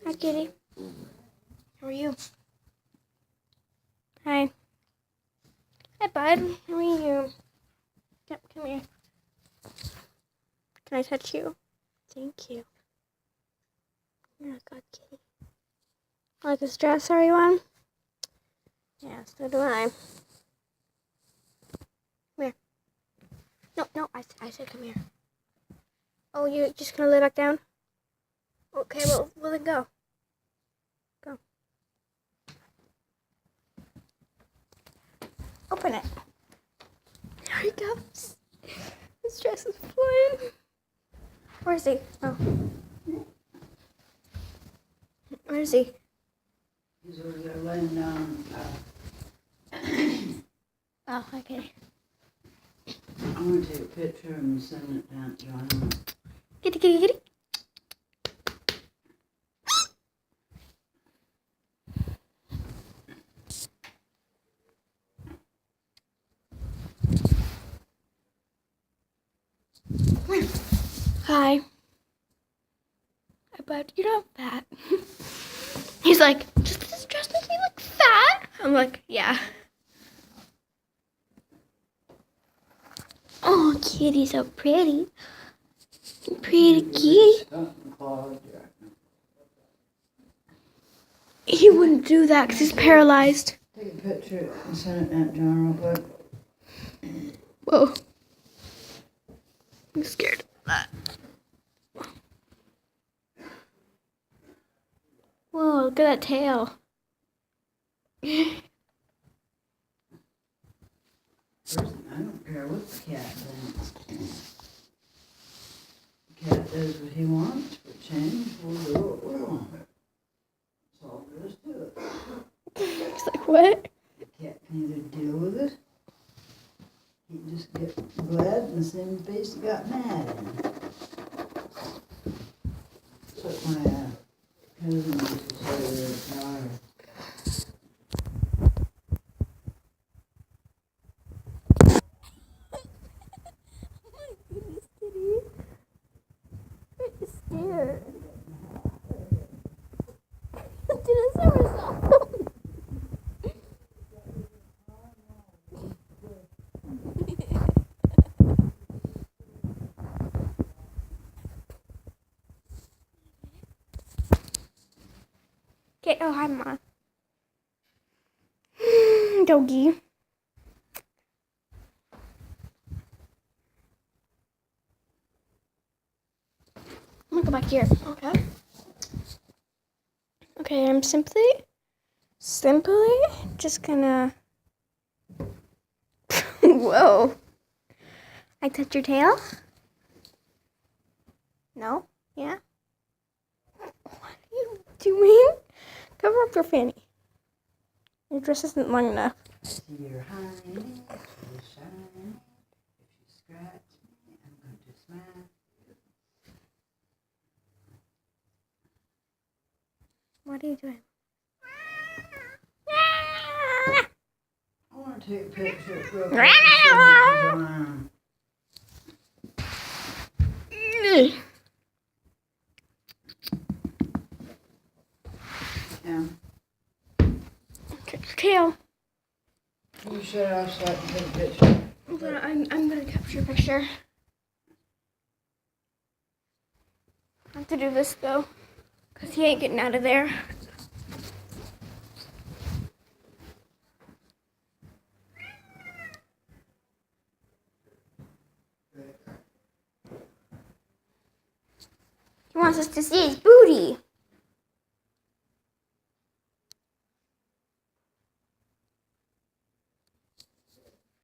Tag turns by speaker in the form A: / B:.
A: Hi, kitty. How are you? Hi. Hi, bud. How are you? Yep, come here. Can I touch you? Thank you. You're a good kitty. Like this dress, everyone? Yeah, so do I. Come here. No, I said come here. Oh, you're just gonna lay back down? Okay, well then go. Go. Open it. Here he comes. This dress is flying. Where is he? Oh. Where is he?
B: He's over there laying down.
A: Oh, okay.
B: I'm going to take a picture and send it down to John.
A: Kitty, kitty, kitty. Hi. But you're not fat. He's like, does this dress make me look fat? I'm like, yeah. Oh, kitty's so pretty. Pretty kitty. He wouldn't do that because he's paralyzed.
B: Take a picture and send it down to John real quick.
A: Whoa. I'm scared of that. Whoa, look at that tail.
B: Person, I don't care what the cat thinks. The cat does what he wants, but change, we'll do what we want. That's all there is to it.
A: It's like, what?
B: The cat can either deal with it, he can just get glad in the same face he got mad in. That's what my cousin used to say to her daughter.
A: Scared. Dinosaur. Okay, oh hi Ma. Doggy. I'm gonna go back here. Okay. Okay, I'm simply just gonna. Whoa. I touch your tail? No? Yeah? What are you doing? Cover up your fanny. Your dress isn't long enough.
B: See your honey, she's shiny. If you scratch me, I'm going to smack you.
A: What are you doing?
B: I want to take a picture real quick and send it to Joanne. Yeah.
A: Tail.
B: Can you shut off so I can take a picture?
A: I'm gonna capture a picture. I have to do this though, cause he ain't getting out of there. He wants us to see his booty.